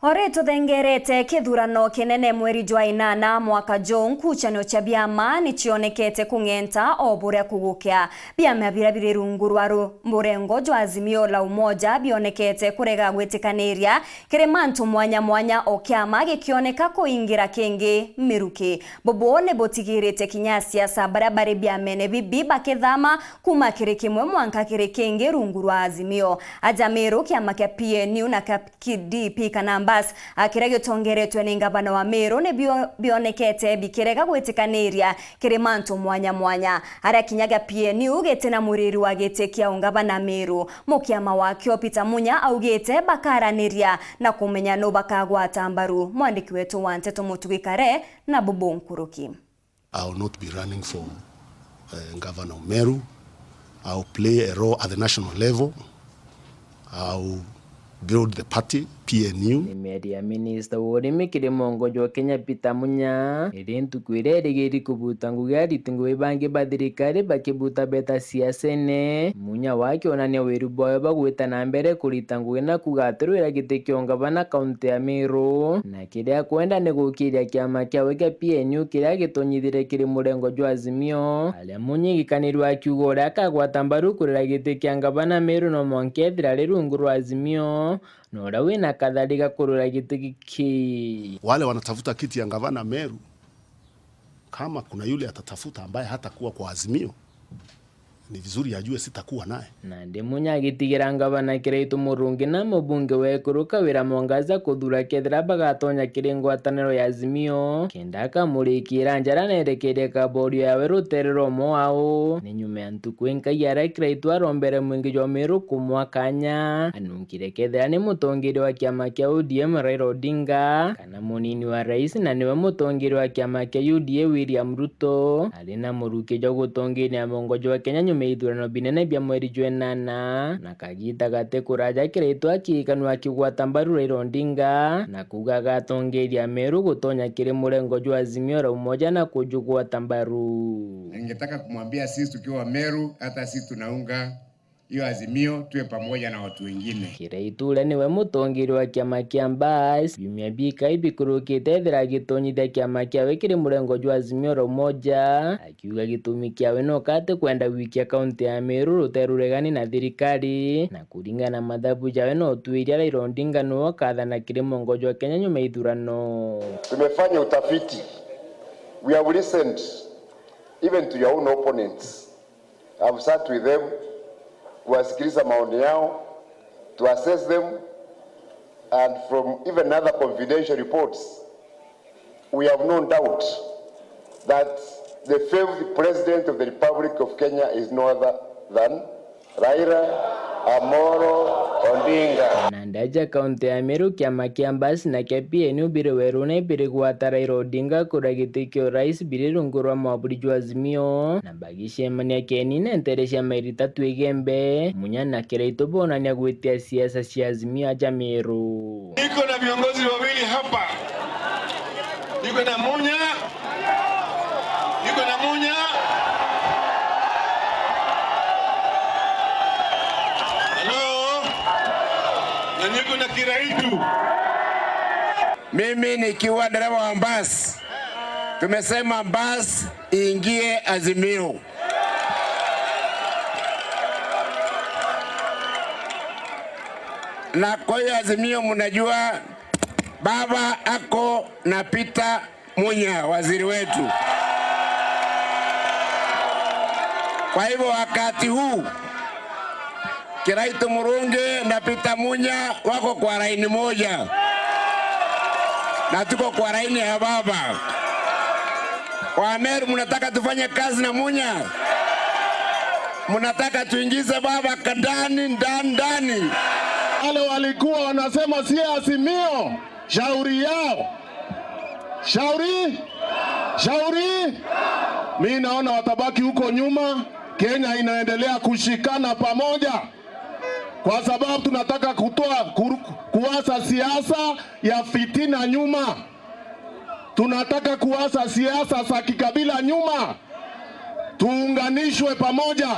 Ore tuthengerete kithurano kinene mweri jwa inana mwaka jo nkuchano cha biama nichionekete kung'enta o buria kugukia biama birabiri rungu rwa murengo jwa Azimio la Umoja bionekete kurega gwitikaniria kiri mantu mwanya mwanya o kiama gikioneka kuingira kingi miruki bobo ne botigirite kinya siasa barabara biamene bibi bakithama kuma kiri kimwe mwanka kiri kingi rungu rwa Azimio Ajamero kiama kia PNU na KDP kana Bas akiragyo tongeretwe ni ngabana wa Meru ne bionekete bikirega gwitikaniria kiri mantu mwanya mwanya ara kinyaga PNU getena muriri wa getekia ngabana Meru mukiama wakyo Peter Munya augete bakaraniria na kumenya no bakagwata mbaru mwandiki wetu wante tomutugikare na Bobo Nkuruki. I will not be running for Governor Meru. I will play a role at the national level. I will build the party PNU. Nimeria Minister Urimi Kirimongo jo Kenya Peter Munya irintu kwirere giri kubuta ngugari tingo ibange badirikare bakibuta beta siasene Munya wake onania weru boyo bagwita na mbere kuritanguye na kugaterwera gitekyo ngabana county ya Meru na kiria kwenda negukiria kiama kyawe kya PNU kiria gitonyithire kiri murengo jwa Azimio alia Munya gikanirwa kiugora akagwata mbaru kurira gitekya ngabana Meru no monkethira rirungu rwa Azimio Nora wina kadhalika kurura gitiki. Wale wanatafuta kiti ya gavana Meru, kama kuna yule atatafuta ambaye hatakuwa kwa Azimio, ni vizuri ajue sitakuwa naye. Na ndi Munya gitigira ngabana kireitu murungi na mubunge wekuruka wira mongaza kuthura kethira bagatonya kiri ngwataniro ya Azimio kendaka murikira njara nerekeria kaborio yawe ruterero moao ni nyume antuku enkaiyara kireitu arombere mwingi jwa Meru kumwakanya anunkire kethira ni mutongiri wa kiama kia ODM Raila Odinga kana munini wa rais na niwe mutongiri wa kiama kia UDA William Ruto alina muruki jwa gutongiri ya mongo jwa Kenya meithurano binene bya mweri jwenana na kagita gate kuraja kireitu akikanwa kigwata mbaru Raila Odinga na kuga gatongeria Meru gutonya kiri murengo jwa Azimio la Umoja na kujugwa tambaru. Ningetaka kumwambia sisi tukiwa Meru hata sisi tunaunga hiyo Azimio tuwe pamoja na watu wengine. Kireitu le niwe mutongiri wa kiama kia Bas bimya bika ibikurukite thira gitonyithia kiama kiawe kiri murengo jwa Azimio la Umoja akiuga gitumi kiawe no kate kwenda wiki ya kaunti ya Meru ruteruregani na thirikari na kuringana na mathabu jawe no tuiria Raila Odinga no kathana kiri mongo jwa Kenya nyuma ithurano. Tumefanya utafiti. We have listened even to your own opponents. I've sat with them kuwasikiliza maoni yao, to assess them, and from even other confidential reports, we have no doubt that the fifth president of the Republic of Kenya is no other than Raila Amolo Odinga. Nandaja kaunti ya Meru kiama kia Bas na kia PNU bire werune bire gwata Raila Odinga kura gitikio rais bire rungurwa mwaburi jwa Azimio na bagishe mania kenine nteresha mairi tatu igembe Munya na kireitu bonania gwitia siasa cia Azimio aja Meru. Niko na viongozi wawili hapa. Niko na Munya. Na niko na Kiraitu. Mimi nikiwa dereva wa Bas, tumesema Bas iingie Azimio. Na kwa hiyo Azimio mnajua baba ako na Peter Munya waziri wetu. Kwa hivyo wakati huu Kiraitu Murungi na Peter Munya wako kwa laini moja na tuko kwa laini ya baba. Wa Meru mnataka tufanye kazi na Munya? Mnataka tuingize baba ndani? Wale walikuwa wanasema si Azimio, shauri yao. Shauri. Mimi naona watabaki huko nyuma. Kenya inaendelea kushikana pamoja. Kwa sababu tunataka kuwasa siasa ya fitina nyuma. Tunataka kuwasa siasa za kikabila nyuma. Tuunganishwe pamoja.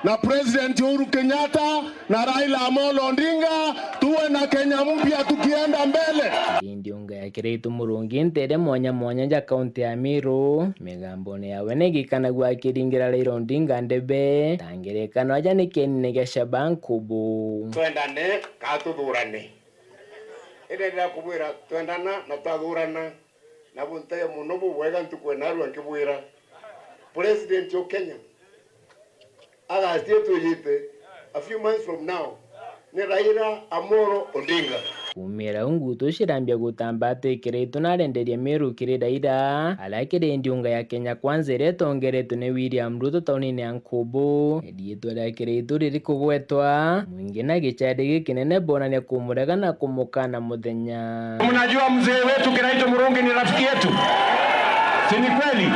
na President Uhuru Kenyatta na Raila Amolo Odinga, tuwe na Kenya mpya tukienda mbele. Ndiunga ya Kiraitu Murungi ntere mwanya ja kaunti ya Meru migambone yawe negikana gwa kiringira Raila Odinga ndebe tangerekano aja ni kenine gesha bankubu twendane katuthurane irenda kubwira twendana na tathurana na buntaye muno bwega ntukwenaru ankibwira President of Kenya agathie tuyite a few months from now ni Raila Amolo Odinga kumira unguto shirambia gutambate Kiraitu narenderia Meru kiri Raila alakire ndiunga ya Kenya Kwanza iretongeretu ni William Ruto taunini ya Nkubu edietwa rya Kiraitu riri kugwetwa mwingi na gichari gikinene bonania kumurega na kumukana muthenya. Mnajua mzee wetu Kiraitu Murungi ni rafiki yetu, si ni kweli?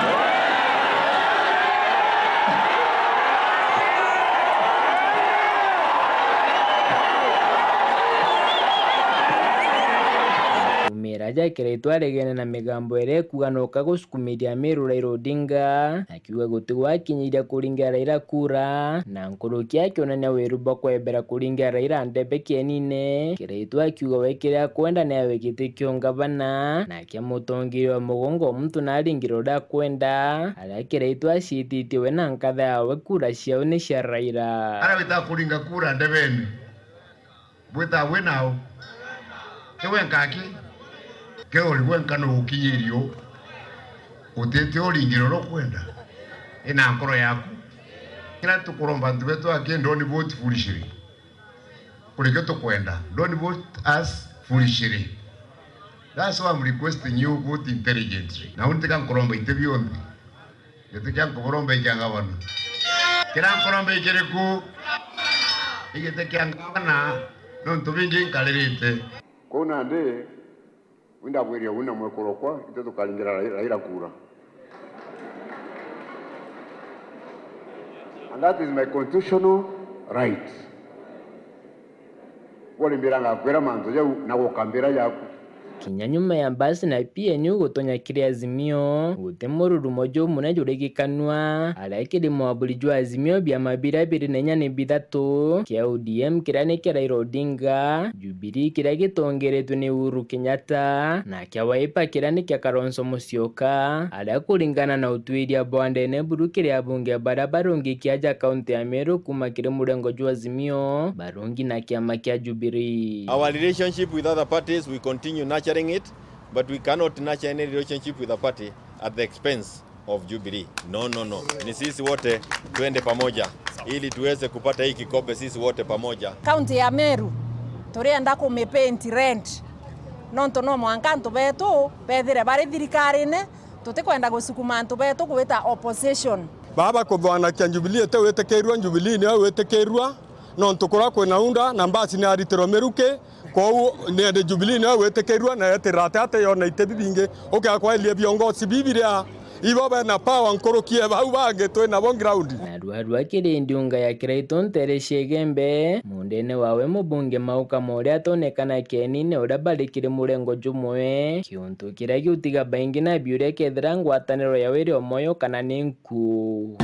Raja Kiraitu aregene na migambo ere kuganuka gusukumiria Meru Raila Odinga akiuga gutigwa kinyiria kuringa Raila kura na nkuruki akionania wiruba kwebera kuringa Raila ndebe kienine. Kiraitu akiuga wekire kwenda na wekitikio ngavana na kiamutongirwa mugongo mtu naringiro da kwenda ala Kiraitu acititiwe na nkatha yawe kura ciao ni cia Raila ara wita kuringa kura ndebeni bwita wenao ewe nkaki ke oligwenka no ukinyirio utete oringiro ro kwenda ina nkoro yaku kila tukuromba ntubetu akendo ni vote foolishly kuleke tukwenda don't vote us foolishly. That's why I'm requesting you vote intelligently. Na uniteka nkuromba itebiondi yetukia nkuromba ikangabana kila nkuromba ikiriku igetekia ngabana no ntubingi nkalirite kuna ndi winda bwiria wina mwekorokwa ite tukaringira Raila kura. And that is my constitutional right. Wali mbiranga kwera manzo jau na gukambira yaku kinya nyuma ya basi na PNU gutonya kiri Azimio gute mururumo jo muna juregikanwa alaikiri mwabuli jo Azimio bya mabira biri nenya ni bidatu kia ODM kirane kira Raila Odinga Jubilee kira gitongeretu ni Uhuru Kenyatta na kia Wiper kirane kia Kalonzo Musyoka ala kuringana na utwiria bwande ne burukiri abunge barabarungi kiaja kaunti ya Meru kuma kiri murengo jo Azimio barungi na kiama kia Jubilee. Our relationship with other parties, we continue nurturing it, but we cannot nurture any relationship with a party at the expense of Jubilee. No. Ni sisi wote tuende pamoja ili tuweze kupata hii kikombe sisi wote pamoja. County ya Meru turienda kumipenti rent nonto no mwankanto betu bethire bari thirikarine tutikwenda gusukuma antu betu gwita opposition baba kuthwana kia Jubilee te wetekerwa Jubilee ni wetekerwa nonto kura kwena unda na mbasi ni aritero Meruke ko ne de Jubilee ni wetekerwa na yatirate ate yona itebibinge okakwa elie biongozi bibiria ibo bana power nkorokie bau bange twena bon ground na ruarua kiri ndiunga ya Kiraitu ntere Shegembe mundene wawe mubunge Mauka Moria tonekana kenine ura barikire murengo jumwe kiuntu kira giutiga baingi na biure kethira ngwataniro ya wiri omoyo kana ninku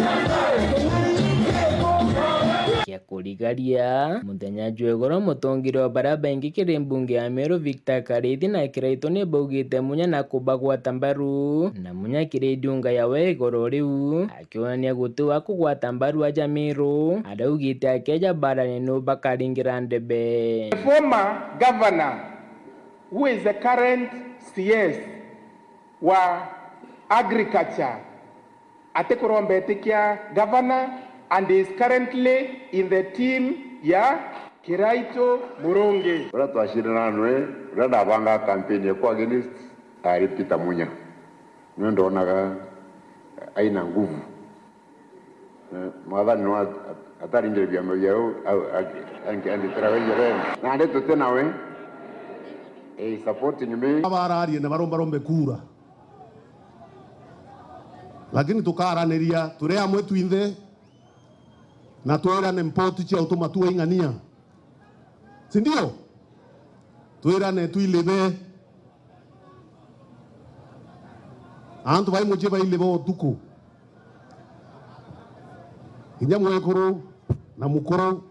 kia kurigaria muthenya jwegoro mutongiro baraba ingi kiri mbunge ya Meru Victor Karithi na Kiraitu ni baugite munya na kubagwa tambaru na munya kiri ndiunga ya wegoro riu akionania gutua kugwata mbaru aja Meru adaugite akeja barani no bakaringira ndebe. The former governor who is the current CS wa agriculture atekorombetekia governor and is currently in the team ya Kiraitu Murungi. Ora twashirana nwe rada banga campaign kwa against Peter Munya. Ndio ndonaga aina nguvu. Mwadhani no ataringe bya mbyao ange travel na ndeto tena we supporting me abarari na barombe kura lakini tukaraniria turea mwetu inthe na twirane mpoti cia utuma tuingania si ndio twirane tuilebe antu bai muche bai lebo tuku inya mwekuru na mukuru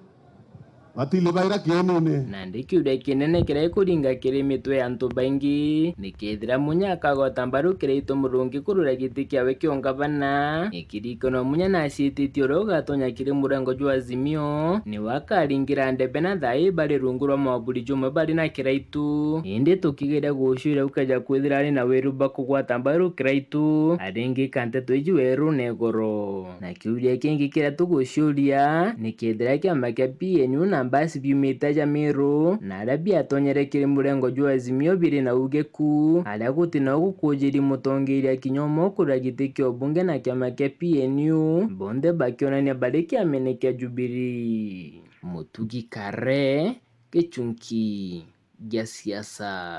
batile baira kienene na ndikiuria kinene kiria kuringa kiri mitwe ya antu baingi nikethira Munya akagota mbaru Kiraitu Murungi kurura giti kiawe kio ngavana ikirikano Munya na ciititie uria ugatonya kiri murengo jwa Azimio ni wakaringira ndebe na thai bari rungu rwa mwamburi jumwe bari na Kiraitu indi tukigeria gucuria ukaja kwithira ari na wiruba kugwata mbaru Kiraitu aringi kanteto iji weru negoro na kiuria kingi kiria tugucuria nikethira kiama kia PNU na basi biumite Jamiru na aria biatonyere kiri murengo jwa Azimio biri na ugeku aria gutina gukujiri mutongeria kinyomo kura giti kio bunge na kiama kia PNU bonde bakionania bari kiamene kia Jubilee. Mutugi Kare, Gichunki gia siasa.